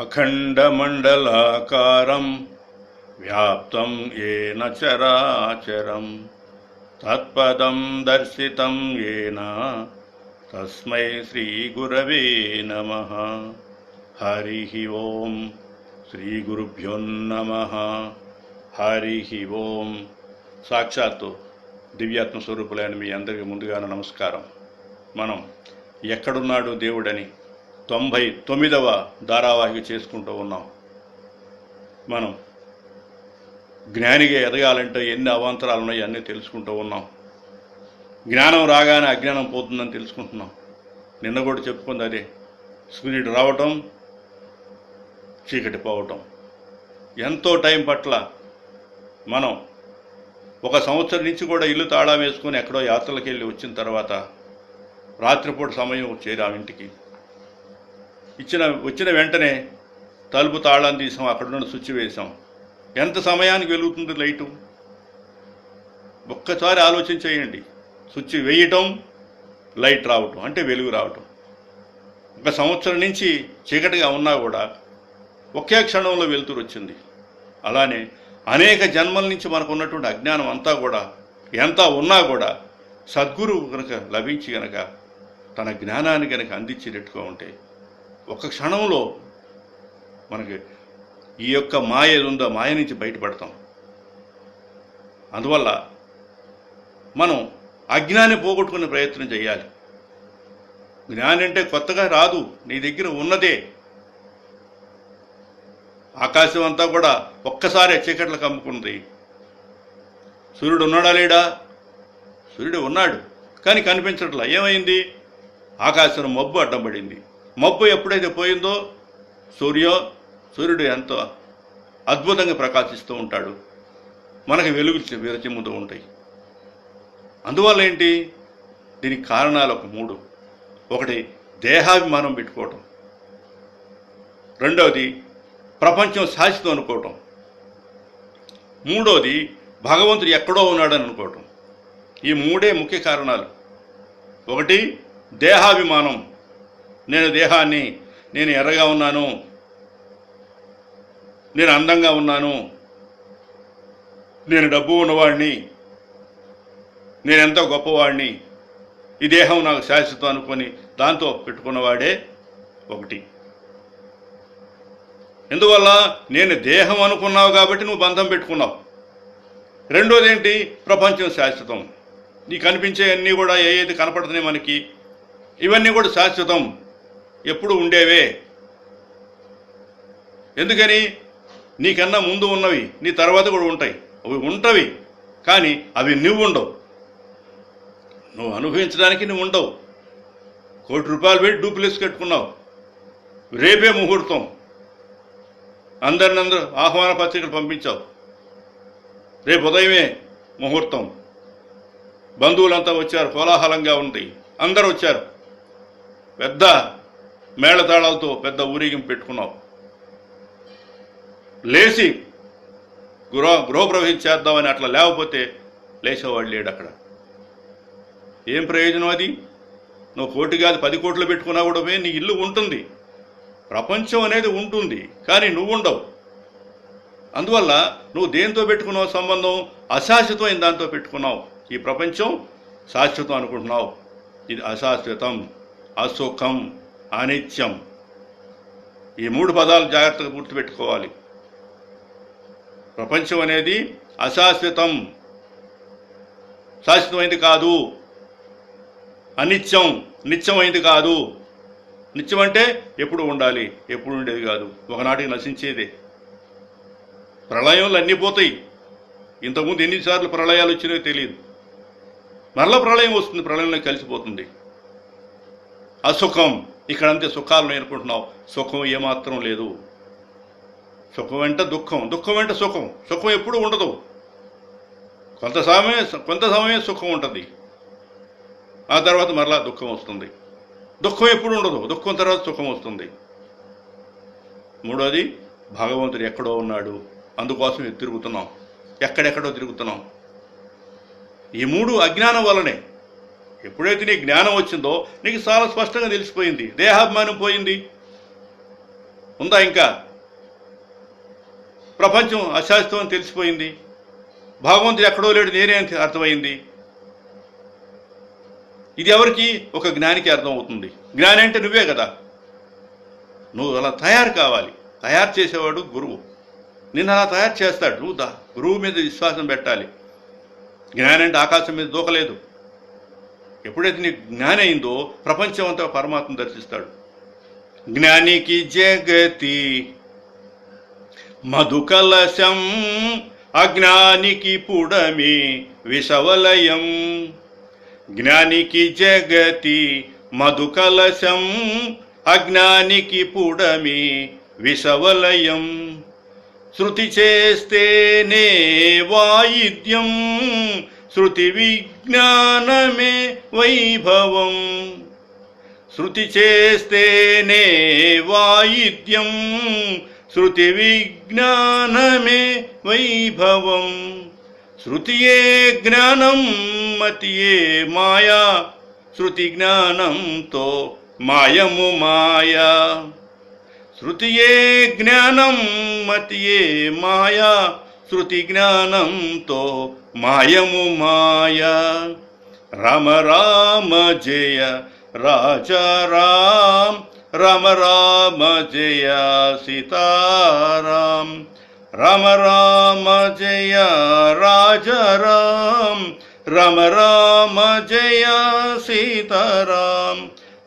అఖండమండలాకారం వ్యాప్తం ఏన చరాచరం తత్పదం దర్శితం ఏన తస్మై శ్రీ గురవే నమః. హరి ఓం. శ్రీ గురుభ్యో నమః. హరి ఓం. సాక్షాత్తు దివ్యాత్మ స్వరూపులైన మీ అందరికీ ముందుగానే నమస్కారం. మనం ఎక్కడున్నాడు దేవుడని 99వ ధారావాహిక చేసుకుంటూ ఉన్నాం. మనం జ్ఞానిగా ఎదగాలంటే ఎన్ని అవాంతరాలు ఉన్నాయో అన్నీ తెలుసుకుంటూ ఉన్నాం. జ్ఞానం రాగానే అజ్ఞానం పోతుందని తెలుసుకుంటున్నాం. నిన్న కూడా చెప్పుకుంది అదే. సూర్యుడు రావటం, చీకటి పోవటం. ఎంతో టైం పట్ల మనం 1 సంవత్సరం నుంచి కూడా ఇల్లు తాళా వేసుకొని ఎక్కడో యాత్రలకు వెళ్ళి వచ్చిన తర్వాత రాత్రిపూట సమయం చేరాం ఇంటికి. వచ్చిన వెంటనే తలుపు తాళాన్ని తీసాం, అక్కడ నుండి స్విచ్ వేసాం. ఎంత సమయానికి వెలుగుతుంది లైటు? ఒక్కసారి ఆలోచన చేయండి. స్విచ్ వేయటం, లైట్ రావటం అంటే వెలుగు రావటం. 1 సంవత్సరం నుంచి చీకటిగా ఉన్నా కూడా ఒకే క్షణంలో వెలుతురు వచ్చింది. అలానే అనేక జన్మల నుంచి మనకు ఉన్నటువంటి అజ్ఞానం అంతా కూడా ఎంత ఉన్నా కూడా సద్గురువు కనుక లభించి కనుక తన జ్ఞానాన్ని కనుక అందించేటట్టుగా ఉంటే 1 క్షణంలో మనకి ఈ యొక్క మాయ ఉందో మాయ నుంచి బయటపడతాం. అందువల్ల మనం అజ్ఞాన్ని పోగొట్టుకునే ప్రయత్నం చేయాలి. జ్ఞానం అంటే కొత్తగా రాదు, నీ దగ్గర ఉన్నదే. ఆకాశం అంతా కూడా ఒక్కసారి చీకట్లకు కమ్ముకుంది. సూర్యుడు ఉన్నాడా లేడా? సూర్యుడు ఉన్నాడు, కానీ కనిపించట్లా. ఏమైంది? ఆకాశం మబ్బు అడ్డం పడింది. మబ్బు ఎప్పుడైతే పోయిందో సూర్యుడు ఎంతో అద్భుతంగా ప్రకాశిస్తూ ఉంటాడు. మనకి వెలుగు విరచిమ్ముతూ ఉంటాయి. అందువల్ల ఏంటి? దీనికి కారణాలు 3. ఒకటి దేహాభిమానం పెట్టుకోవటం, రెండవది ప్రపంచం శాశ్వతం అనుకోవటం, మూడవది భగవంతుడు ఎక్కడో ఉన్నాడని అనుకోవటం. ఈ 3 ముఖ్య కారణాలు. ఒకటి దేహాభిమానం. నేను ఎర్రగా ఉన్నాను, నేను అందంగా ఉన్నాను, నేను డబ్బు ఉన్నవాడిని, నేను ఎంతో గొప్పవాడిని, ఈ దేహం నాకు శాశ్వతం అనుకొని దాంతో పెట్టుకున్నవాడే ఒకటి. ఎందువల్ల? నేను దేహం అనుకున్నావు కాబట్టి నువ్వు బంధం పెట్టుకున్నావు. రెండోది ఏంటి? ప్రపంచం శాశ్వతం. నీకు కనిపించే అన్నీ కూడా ఏది కనపడుతున్నాయి మనకి, ఇవన్నీ కూడా శాశ్వతం, ఎప్పుడు ఉండేవే. ఎందుకని? నీకన్నా ముందు ఉన్నవి నీ తర్వాత కూడా ఉంటాయి. అవి ఉంటవి, కానీ అవి నువ్వు ఉండవు. నువ్వు అనుభవించడానికి నువ్వు ఉండవు. ₹1 కోటి పెట్టి డూప్లెక్స్ కట్టుకున్నావు. రేపే ముహూర్తం, అందరూ ఆహ్వాన పత్రికలు పంపించావు. రేపు ఉదయమే ముహూర్తం. బంధువులంతా వచ్చారు, కోలాహలంగా ఉంది, అందరూ వచ్చారు. పెద్ద మేళతాళాలతో పెద్ద ఊరేగింపు పెట్టుకున్నావు. లేచి గృహప్రవేశం చేద్దామని అట్లా లేకపోతే లేచేవాడు లేడు అక్కడ. ఏం ప్రయోజనం అది? నువ్వు 1 కోటి కాదు 10 కోట్లు పెట్టుకున్నా కూడా నీ ఇల్లు ఉంటుంది, ప్రపంచం అనేది ఉంటుంది, కానీ నువ్వు ఉండవు. అందువల్ల నువ్వు దేంతో పెట్టుకున్నావు సంబంధం? అశాశ్వతమైన దాంతో పెట్టుకున్నావు. ఈ ప్రపంచం శాశ్వతం అనుకుంటున్నావు. ఇది అశాశ్వతం, అసుఖం, అనిత్యం. ఈ 3 పదాలు జాగ్రత్తగా గుర్తుపెట్టుకోవాలి. ప్రపంచం అనేది అశాశ్వతం, శాశ్వతమైంది కాదు. అనిత్యం, నిత్యమైంది కాదు. నిత్యం అంటే ఎప్పుడు ఉండాలి, ఎప్పుడు ఉండేది కాదు, ఒకనాటికి నశించేదే. ప్రళయంలో అన్నీ పోతాయి. ఇంతకుముందు ఎన్నిసార్లు ప్రళయాలు వచ్చినాయో తెలియదు. మరలా ప్రళయం వస్తుంది, ప్రళయంలో కలిసిపోతుంది. అసుఖం. ఇక్కడంతే సుఖాలు నేర్చుకుంటున్నావు. సుఖం ఏమాత్రం లేదు. సుఖం వెంట దుఃఖం, దుఃఖం వెంట సుఖం. సుఖం ఎప్పుడు ఉండదు. కొంత సమయం సుఖం ఉంటుంది, ఆ తర్వాత మరలా దుఃఖం వస్తుంది. దుఃఖం ఎప్పుడు ఉండదు, దుఃఖం తర్వాత సుఖం వస్తుంది. మూడోది భగవంతుడు ఎక్కడో ఉన్నాడు, అందుకోసం తిరుగుతున్నాం, ఎక్కడెక్కడో తిరుగుతున్నాం. ఈ 3 అజ్ఞానం వల్లనే. ఎప్పుడైతే నీకు జ్ఞానం వచ్చిందో నీకు చాలా స్పష్టంగా తెలిసిపోయింది. దేహాభిమానం పోయింది. ఉందా ఇంకా? ప్రపంచం అశాశ్వతం అని తెలిసిపోయింది. భగవంతుడు ఎక్కడో లేడు, నేనే అని అర్థమైంది. ఇది ఎవరికి? ఒక జ్ఞానికి అర్థమవుతుంది. జ్ఞాని అంటే నువ్వే కదా. నువ్వు అలా తయారు కావాలి. తయారు చేసేవాడు గురువు. నిన్ను అలా తయారు చేస్తాడు. నువ్వు గురువు మీద విశ్వాసం పెట్టాలి. జ్ఞాని అంటే ఆకాశం మీద దూకలేదు. ఎప్పుడైతే నీకు జ్ఞాని అయిందో ప్రపంచం అంతా పరమాత్మ దర్శిస్తాడు. జ్ఞానికి జగతి మధుకలశం, అజ్ఞానికి పుడమి విషవలయం. జ్ఞానికి జగతి మధుకలశం, అజ్ఞానికి పుడమి విషవలయం. శృతి చేస్తేనే వాయిద్యం, శృతి విజ్ఞానమే వైభవం. శృతి చేస్తేనే వాయిద్యం, శృతి విజ్ఞానమే వైభవం. శృతియే జ్ఞానం మతియే మాయా, శృతి జ్ఞానంతో మాయము మాయా. శృతియే జ్ఞానం మతియే మాయా, శృతి జ్ఞానంతో మాయము మాయా. రామ రామ జయ రాజా రామ, రామ రామ జయ సీతారాం. రామ రామ జయ రాజా రామ, రామ రామ జయ సీతారాం.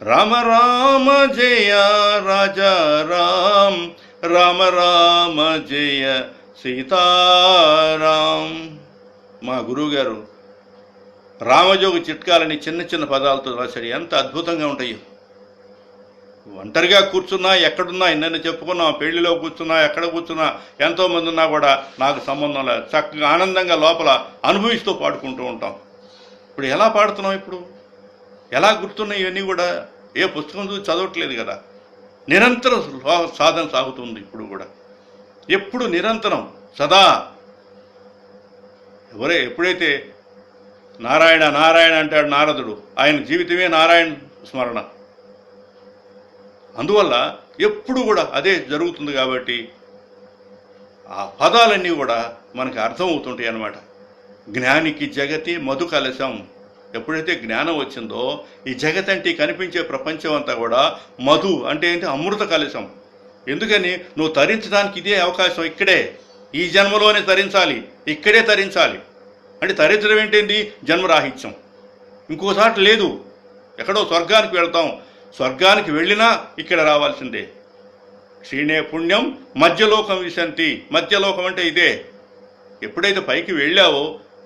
రామ రామ జయ రాజా రామ, రామ రామ జయ సీతారాం. మా గురువుగారు రామజోగి చిట్కాలని చిన్న చిన్న పదాలతో రాశాడు. ఎంత అద్భుతంగా ఉంటాయి. ఒంటరిగా కూర్చున్నా, ఎక్కడున్నా, నిన్న చెప్పుకున్నా, పెళ్లిలో కూర్చున్నా, ఎక్కడ కూర్చున్నా, ఎంతోమంది ఉన్నా కూడా నాకు సంబంధం లేదు. చక్కగా ఆనందంగా లోపల అనుభవిస్తూ పాడుకుంటూ ఉంటాం. ఇప్పుడు ఎలా పాడుతున్నాం? ఇప్పుడు ఎలా గుర్తున్నాయి ఇవన్నీ కూడా? ఏ పుస్తకం చూసి చదవట్లేదు కదా. నిరంతరం సాధన సాగుతుంది ఇప్పుడు కూడా. ఎప్పుడు నిరంతరం సదా. ఎప్పుడైతే నారాయణ నారాయణ అంటాడు నారదుడు, ఆయన జీవితమే నారాయణ స్మరణ. అందువల్ల ఎప్పుడు కూడా అదే జరుగుతుంది. కాబట్టి ఆ పదాలన్నీ కూడా మనకి అర్థమవుతుంటాయి అన్నమాట. జ్ఞానికి జగతి మధు కలశం. ఎప్పుడైతే జ్ఞానం వచ్చిందో ఈ జగత్ అంటే కనిపించే ప్రపంచం అంతా కూడా మధు అంటే ఏంటి? అమృత కలశం. ఎందుకని? నువ్వు తరించడానికి ఇదే అవకాశం. ఇక్కడే, ఈ జన్మలోనే తరించాలి, ఇక్కడే తరించాలి. అంటే తరించడం ఏంటండి? జన్మరాహిత్యం. ఇంకోసారి లేదు. ఎక్కడో స్వర్గానికి వెళ్తాం, స్వర్గానికి వెళ్ళినా ఇక్కడ రావాల్సిందే. క్షీణే పుణ్యం మధ్యలోకం విశంతి. మధ్యలోకం అంటే ఇదే. ఎప్పుడైతే పైకి వెళ్ళావో,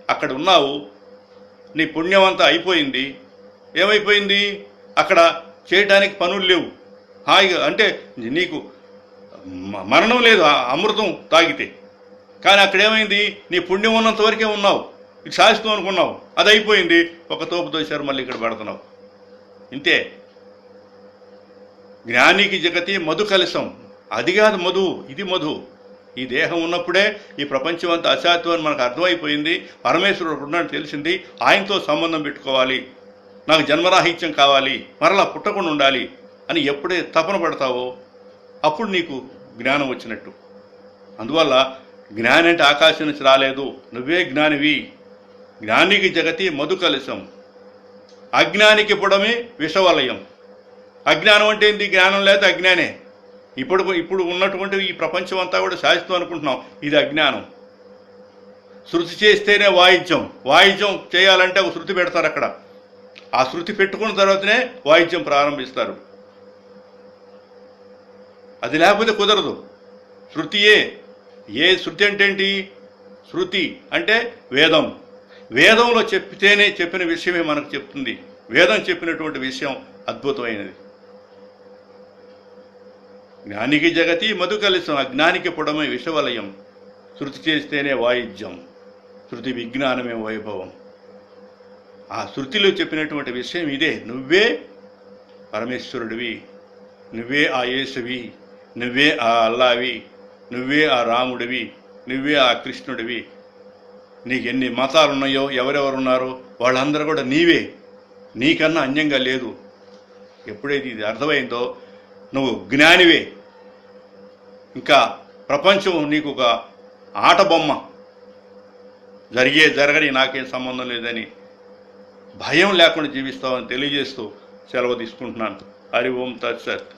అక్కడ ఉన్నావు, నీ పుణ్యం అంతా అయిపోయింది. ఏమైపోయింది? అక్కడ చేయడానికి పనులు లేవు. హాయిగా అంటే నీకు మరణం లేదు అమృతం తాగితే. కానీ అక్కడేమైంది? నీ పుణ్యం ఉన్నంత వరకే ఉన్నావు, ఇది శాశ్వతం అనుకున్నావు, అది అయిపోయింది. ఒక తోపు తోసారు, మళ్ళీ ఇక్కడ పడుతున్నావు. ఇంతే. జ్ఞానికి జగతి మధు కలశం. అది కాదు మధు, ఇది మధు. ఈ దేహం ఉన్నప్పుడే ఈ ప్రపంచం అంతా అశాశ్వతం అని మనకు అర్థమైపోయింది. పరమేశ్వరుడు ఉన్నాడని తెలిసింది. ఆయనతో సంబంధం పెట్టుకోవాలి, నాకు జన్మరాహిత్యం కావాలి, మరలా పుట్టకుండా ఉండాలి అని ఎప్పుడే తపన పడతావో అప్పుడు నీకు జ్ఞానం వచ్చినట్టు. అందువల్ల జ్ఞాని అంటే ఆకాశం నుంచి రాలేదు, నువ్వే జ్ఞానివి. జ్ఞానికి జగతి మధు కలశం, అజ్ఞానికి పుడమే విషవలయం. అజ్ఞానం అంటే ఏంటి? జ్ఞానం లేదా అజ్ఞానే. ఇప్పుడు ఉన్నటువంటి ఈ ప్రపంచం అంతా కూడా శాశ్వతం అనుకుంటున్నాం, ఇది అజ్ఞానం. శృతి చేస్తేనే వాయిద్యం. వాయిద్యం చేయాలంటే ఒక శృతి పెడతారు అక్కడ. ఆ శృతి పెట్టుకున్న తర్వాతనే వాయిద్యం ప్రారంభిస్తారు. అది లేకపోతే కుదరదు. శృతియే. ఏ శృతి అంటే ఏంటి? శృతి అంటే వేదం. వేదంలో చెప్పితేనే చెప్పిన విషయమే మనకు చెప్తుంది. వేదం చెప్పినటువంటి విషయం అద్భుతమైనది. జ్ఞానికి జగతి మధు కలశం, అజ్ఞానికి పుడమే విషవలయం. శృతి చేస్తేనే వాయిద్యం, శృతి విజ్ఞానమే వైభవం. ఆ శృతిలో చెప్పినటువంటి విషయం ఇదే. నువ్వే పరమేశ్వరుడివి, నువ్వే ఆ యేసువి, నువ్వే ఆ అల్లావి, నువ్వే ఆ రాముడివి, నువ్వే ఆ కృష్ణుడివి. నీకు ఎన్ని మతాలు ఉన్నాయో, ఎవరెవరున్నారో వాళ్ళందరూ కూడా నీవే, నీకన్నా అన్యంగా లేదు. ఎప్పుడైతే ఇది అర్థమైందో నువ్వు జ్ఞానివే. ఇంకా ప్రపంచం నీకు ఒక ఆట బొమ్మ, జరగని నాకేం సంబంధం లేదని భయం లేకుండా జీవిస్తామని తెలియజేస్తూ సెలవు తీసుకుంటున్నాను. హరి ఓం తత్సత్.